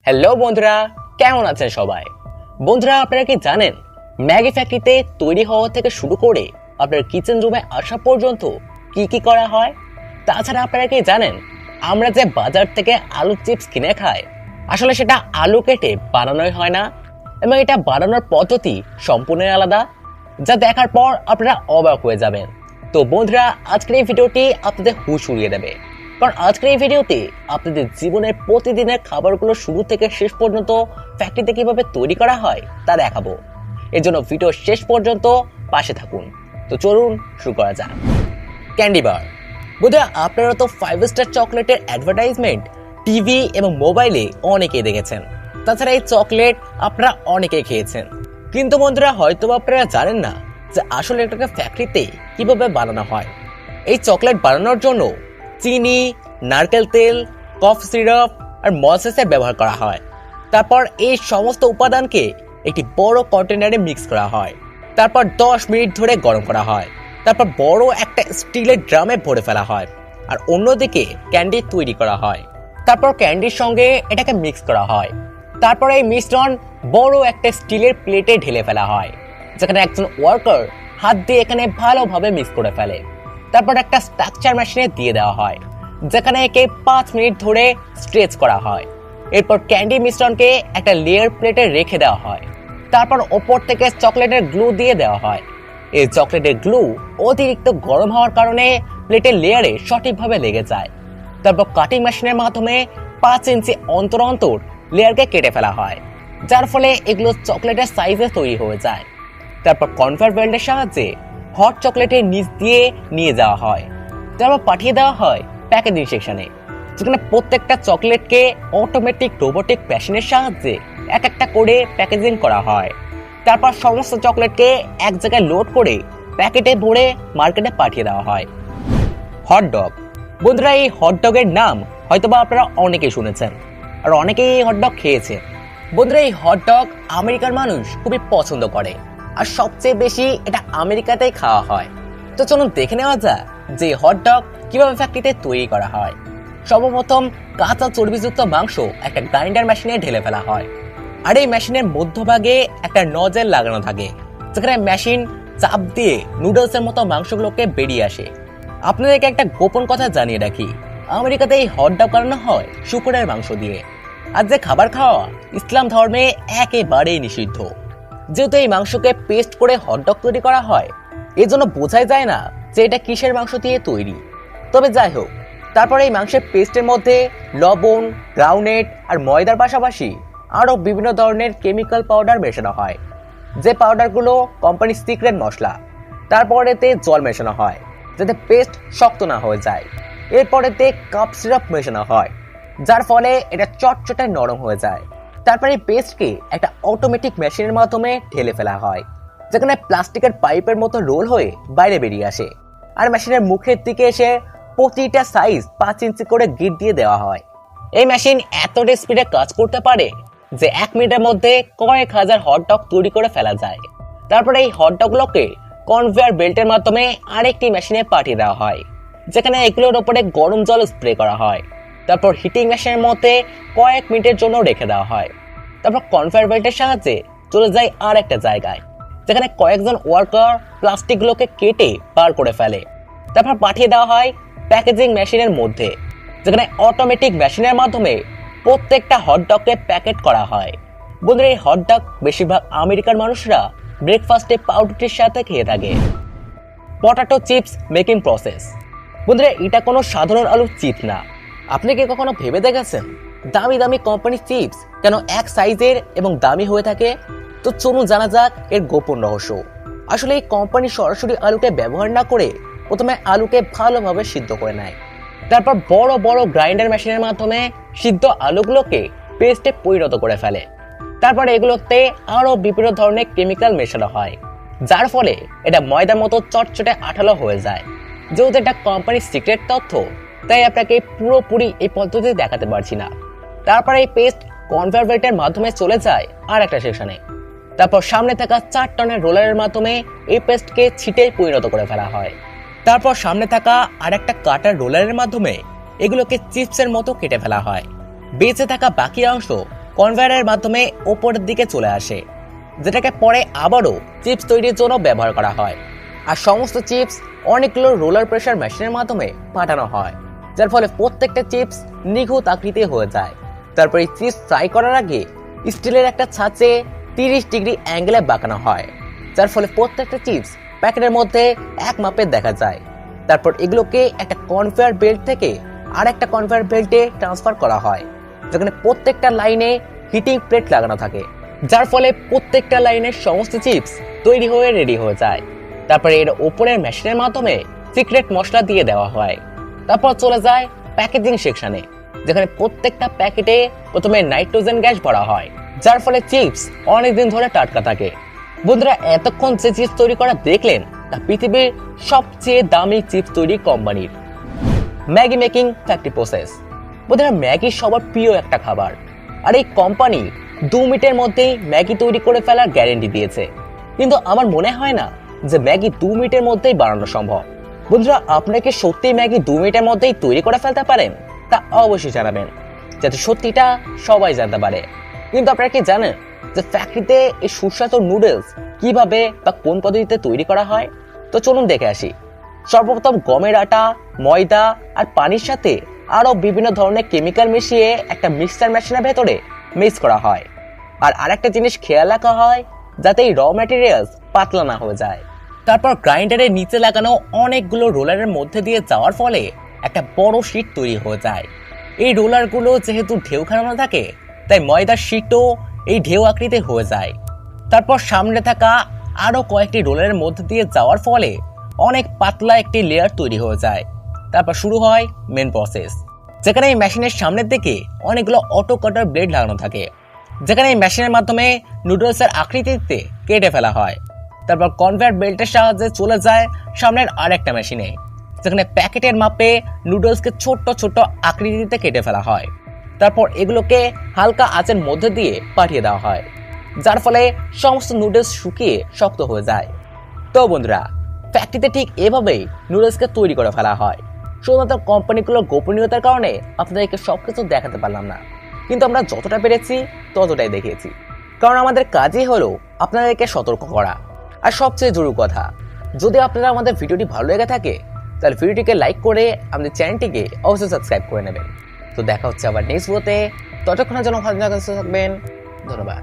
Hello বন্ধুরা, কেমন আছেন সবাই? বন্ধুরা, আপনারা কি জানেন ম্যাগি ফ্যাক্টরিতে তৈরি হওয়া থেকে শুরু করে আপনার কিচেন রুমে আসা পর্যন্ত কি কি করা হয়? তাছাড়া আপনারা কি জানেন আমরা যে বাজার থেকে আলু চিপস কিনে খাই, আসলে সেটা আলু কেটে বানানোই হয় না, এবং এটা বানানোর পদ্ধতি সম্পূর্ণ আলাদা, যা দেখার পর আপনারা অবাক হয়ে যাবেন। তো বন্ধুরা, আজকের এই ভিডিওটি আপনাদের হুঁশ উড়িয়ে দেবে, কারণ আজকের এই ভিডিওতে আপনাদের জীবনের প্রতিদিনের খাবারগুলো শুরু থেকে শেষ পর্যন্ত ফ্যাক্টরিতে কিভাবে তৈরি করা হয় তা দেখাবো। এর জন্য ভিডিও শেষ পর্যন্ত পাশে থাকুন। তো চলুন শুরু করা যাক। ক্যান্ডি বার। বন্ধুরা, আপনারা তো 5 স্টার চকলেটের অ্যাডভার্টাইজমেন্ট টিভি এবং মোবাইলে অনেকেই দেখেছেন। তাছাড়া এই চকলেট আপনারা অনেকেই খেয়েছেন, কিন্তু বন্ধুরা হয়তো আপনারা জানেন না যে আসলে এটাকে ফ্যাক্টরিতে কিভাবে বানানো হয়। এই চকলেট বানানোর জন্য চিনি, নারকেল তেল, কফ সিরাপ আর মলাসেসের ব্যবহার করা হয়। তারপর এই সমস্ত উপাদানকে একটি বড় কন্টেনারে মিক্স করা হয়। তারপর 10 মিনিট ধরে গরম করা হয়। তারপর বড় একটা স্টিলের ড্রামে ভরে ফেলা হয়, আর অন্যদিকে ক্যান্ডি তৈরি করা হয়। তারপর ক্যান্ডির সঙ্গে এটাকে মিক্স করা হয়। তারপর এই মিশ্রণ বড় একটা স্টিলের প্লেটে ঢেলে ফেলা হয়, যেখানে একজন ওয়ার্কার হাত দিয়ে এখানে ভালোভাবে মিক্স করে ফেলে। তারপর একটা স্ট্রাকচার মেশিনে দিয়ে দেওয়া হয়, যেখানে একে 5 মিনিট ধরে স্ট্রেচ করা হয়। এরপর ক্যান্ডি মিশ্রণকে একটা লেয়ার প্লেটে রেখে দেওয়া হয়। তারপর ওপর থেকে চকলেটের গ্লু দিয়ে দেওয়া হয়। এই চকলেটের গ্লু অতিরিক্ত গরম হওয়ার কারণে প্লেটের লেয়ারে সঠিকভাবে লেগে যায়। তারপর কাটিং মেশিনের মাধ্যমে 5 ইঞ্চি অন্তর অন্তর লেয়ারকে কেটে ফেলা হয়, যার ফলে এগুলো চকলেটের সাইজে তৈরি হয়ে যায়। তারপর কনভেয়ার বেল্টের সাহায্যে হট চকলেটের নিচ দিয়ে নিয়ে যাওয়া হয়। তারপর পাঠিয়ে দেওয়া হয় প্যাকেজিং সেকশনে, যেখানে প্রত্যেকটা চকলেটকে অটোমেটিক রোবোটিক মেশিনের সাহায্যে এক একটা করে প্যাকেজিং করা হয়। তারপর সমস্ত চকলেটকে এক জায়গায় লোড করে প্যাকেটে ভরে মার্কেটে পাঠিয়ে দেওয়া হয়। হটডগ। বন্ধুরা, এই হটডগের নাম হয়তোবা আপনারা অনেকেই শুনেছেন, আর অনেকেই এই হটডগ খেয়েছে। বন্ধুরা, এই হটডগ আমেরিকার মানুষ খুবই পছন্দ করে, আর সবচেয়ে বেশি এটা আমেরিকাতেই খাওয়া হয়। তো চলুন দেখে নেওয়া যাক যে হটডগ কিভাবে ফ্যাক্টরিতে তৈরি করা হয়। সর্বপ্রথম কাঁচা চর্বিযুক্ত মাংস একটা গ্রাইন্ডার মেশিনে ঢেলে ফেলা হয়, আর এই মেশিনের মধ্যভাগে একটা নজেল লাগানো থাকে, যেখানে মেশিন চাপ দিয়ে নুডলসের মতো মাংসগুলোকে বেরিয়ে আসে। আপনাদেরকে একটা গোপন কথা জানিয়ে রাখি, আমেরিকাতে এই হটডগ বানানো হয় শুকরের মাংস দিয়ে, আর যে খাবার খাওয়া ইসলাম ধর্মে একেবারেই নিষিদ্ধ। যেহেতু এই মাংসকে পেস্ট করে হটডগ তৈরি করা হয়, এজন্য বোঝাই যায় না যে এটা কিসের মাংস দিয়ে তৈরি। তবে যাই হোক, তারপরে এই মাংসের পেস্টের মধ্যে লবণ, গ্রাউন্ডনেট আর ময়দার পাশাপাশি আরও বিভিন্ন ধরনের কেমিক্যাল পাউডার মেশানো হয়, যে পাউডারগুলো কোম্পানির সিক্রেট মশলা। তারপর এতে জল মেশানো হয় যাতে পেস্ট শক্ত না হয়ে যায়। এরপর এতে কাপ সিরাপ মেশানো হয়, যার ফলে এটা চটচটে নরম হয়ে যায়। তারপরে এই পেস্টকে একটা অটোমেটিক মেশিনের মাধ্যমে ঢেলে ফেলা হয়, যেখানে প্লাস্টিকের পাইপের মতো রোল হয়ে বাইরে বেরিয়ে আসে, আর মেশিনের মুখের দিকে এসে প্রতিটা সাইজ 5 ইঞ্চি করে গিট দিয়ে দেওয়া হয়। এই মেশিন এতটা স্পিডে কাজ করতে পারে যে 1 মিনিটের মধ্যে কয়েক হাজার হটডগ তৈরি করে ফেলা যায়। তারপরে এই হটডগগুলোকে কনভেয়ার বেল্টের মাধ্যমে আরেকটি মেশিনে পাঠিয়ে দেওয়া হয়, যেখানে এগুলোর উপরে গরম জল স্প্রে করা হয়। তারপর হিটিং মেশিনের মধ্যে কয়েক মিনিটের জন্য রেখে দেওয়া হয়। তারপর কনভেয়ার বেল্টের সাহায্যে চলে যায় আর একটা জায়গায়, যেখানে কয়েকজন ওয়ার্কার প্লাস্টিকগুলোকে কেটে বার করে ফেলে। তারপর পাঠিয়ে দেওয়া হয় প্যাকেজিং মেশিনের মধ্যে, যেখানে অটোমেটিক মেশিনের মাধ্যমে প্রত্যেকটা হটডগকে প্যাকেট করা হয়। বন্ধুরা, এই হটডগ বেশিরভাগ আমেরিকার মানুষরা ব্রেকফাস্টে পাউরুটির সাথে খেয়ে থাকে। Potato chips making process. বন্ধুরা, এটা কোনো সাধারণ আলুর চিপস না। আপনি কি কখনো ভেবে দেখেছেন দামি দামি কোম্পানির চিপস কেন এক সাইজের এবং দামি হয়ে থাকে? তো চলুন জানা যাক এর গোপন রহস্য। আসলে এই কোম্পানি সরাসরি আলুকে ব্যবহার না করে প্রথমে আলুকে ভালোভাবে সিদ্ধ করে নেয়। তারপর বড় বড় গ্রাইন্ডার মেশিনের মাধ্যমে সিদ্ধ আলুগুলোকে পেস্টে পরিণত করে ফেলে। তারপর এগুলোতে আরো বিভিন্ন ধরনের কেমিক্যাল মেশানো হয়, যার ফলে এটা ময়দার মতো চটচটে আঠালো হয়ে যায়। যেহেতু এটা কোম্পানির সিক্রেট তথ্য, তাই আপনাকে পুরোপুরি এই পদ্ধতি দেখাতে পারছি না। তারপর এই পেস্ট কনভেয়ার বেল্টের মাধ্যমে চলে যায় আর একটা সেকশনে। তারপর সামনে থাকা 4 টনের রোলারের মাধ্যমে এই পেস্টকে ছিটে পরিণত করে ফেলা হয়। তারপর সামনে থাকা আর একটা কাটার রোলারের মাধ্যমে এগুলোকে চিপসের মতো কেটে ফেলা হয়। বেঁচে থাকা বাকি অংশ কনভেয়ারের মাধ্যমে ওপরের দিকে চলে আসে, যেটাকে পরে আবারও চিপস তৈরির জন্য ব্যবহার করা হয়। আর সমস্ত চিপস অনেকগুলো রোলার প্রেসার মেশিনের মাধ্যমে পাঠানো হয়, যার ফলে প্রত্যেকটা চিপস নিখুঁত আকৃতি হয়ে যায়। তারপর এই চিপস ফ্রাই করার আগে স্টিলের একটা ছাঁচে 30 ডিগ্রি অ্যাঙ্গেলে বাঁকানো হয়, যার ফলে প্রত্যেকটা চিপস প্যাকেটের মধ্যে এক মাপের দেখা যায়। তারপর এগুলোকে একটা কনভেয়ার বেল্ট থেকে আর একটা কনভেয়ার বেল্টে ট্রান্সফার করা হয়, যেখানে প্রত্যেকটা লাইনে হিটিং প্লেট লাগানো থাকে, যার ফলে প্রত্যেকটা লাইনের সমস্ত চিপস তৈরি হয়ে রেডি হয়ে যায়। তারপরে এর উপরের মেশিনের মাধ্যমে সিক্রেট মশলা দিয়ে দেওয়া হয়। তারপর চলে যায় প্যাকেজিং সেকশনে, যেখানে প্রত্যেকটা প্যাকেটে প্রথমে নাইট্রোজেন গ্যাস ভরা হয়, যার ফলে চিপস অনেকদিন ধরে টাটকা থাকে। বন্ধুরা, এতক্ষণ যে চিপস তৈরি করা দেখলেন তা পৃথিবীর সবচেয়ে দামি চিপস তৈরি কোম্পানির ম্যাগি মেকিং ফ্যাক্টরি প্রসেস। বন্ধুরা, ম্যাগি সবার প্রিয় একটা খাবার, আর এই কোম্পানি 2 মিনিটের মধ্যেই ম্যাগি তৈরি করে ফেলার গ্যারেন্টি দিয়েছে। কিন্তু আমার মনে হয় না যে ম্যাগি 2 মিনিটের মধ্যেই বানানো সম্ভব। বন্ধুরা, আপনারা কি সত্যি ম্যাগি 2 মিনিটের মধ্যেই তৈরি করে ফেলতে পারেন? তা অবশ্যই জানাবেন, যাতে সত্যিটা সবাই জানতে পারে। কিন্তু আপনারা কি জানেন যে ফ্যাক্টরিতে এই সুস্বাদু নুডলস কিভাবে বা কোন পদ্ধতিতে তৈরি করা হয়? তো চলুন দেখে আসি। সর্বপ্রথম গমের আটা, ময়দা আর পানির সাথে আরো বিভিন্ন ধরনের কেমিক্যাল মিশিয়ে একটা মিক্সচার মেশিনের ভেতরে মিক্স করা হয়। আর আরেকটা জিনিস খেয়াল রাখা হয় যাতে এই র ম্যাটেরিয়ালস পাতলা না হয়ে যায়। তারপর গ্রাইন্ডারের নিচে লাগানো অনেকগুলো রোলারের মধ্যে দিয়ে যাওয়ার ফলে একটা বড় শীট তৈরি হয়ে যায়। এই রোলারগুলো যেহেতু ঢেউ খাড়ানো থাকে, তাই ময়দার শীটও এই ঢেউ আকৃতি হয়ে যায়। তারপর সামনে থাকা আরো কয়েকটি রোলারের মধ্যে দিয়ে যাওয়ার ফলে অনেক পাতলা একটি লেয়ার তৈরি হয়ে যায়। তারপর শুরু হয় মেন প্রসেস, যেখানে এই মেশিনের সামনের দিকে অনেকগুলো অটো কাটার ব্লেড লাগানো থাকে, যেখানে এই মেশিনের মাধ্যমে নুডলসের আকৃতিতে কেটে ফেলা হয়। তারপর কনভেয়ার বেল্টের সাহায্যে চলে যায় সামনের আরেকটা মেশিনে, যেখানে প্যাকেটের মাপে নুডলসকে ছোট্ট ছোট্ট আকৃতিতে কেটে ফেলা হয়। তারপর এগুলোকে হালকা আঁচের মধ্যে দিয়ে পাঠিয়ে দেওয়া হয়, যার ফলে সমস্ত নুডলস শুকিয়ে শক্ত হয়ে যায়। তো বন্ধুরা, ফ্যাক্টরিতে ঠিক এভাবেই নুডলসকে তৈরি করে ফেলা হয়। শুধুমাত্র কোম্পানিগুলোর গোপনীয়তার কারণে আপনাদেরকে সবকিছু দেখাতে পারলাম না, কিন্তু আমরা যতটা পেরেছি ততটাই দেখিয়েছি, কারণ আমাদের কাজই হলো আপনাদেরকে সতর্ক করা। আর সবচেয়ে জরুরি কথা, যদি আপনারা আমাদের ভিডিওটি ভালো লেগে থাকে তাহলে ভিডিওটিকে লাইক করে আমাদের চ্যানেলটিকে অবশ্যই সাবস্ক্রাইব করে নেবেন। তো দেখা হচ্ছে আবার নেক্সট ভিডিওতে, ততক্ষণের জন্য ভালো থাকবেন। ধন্যবাদ।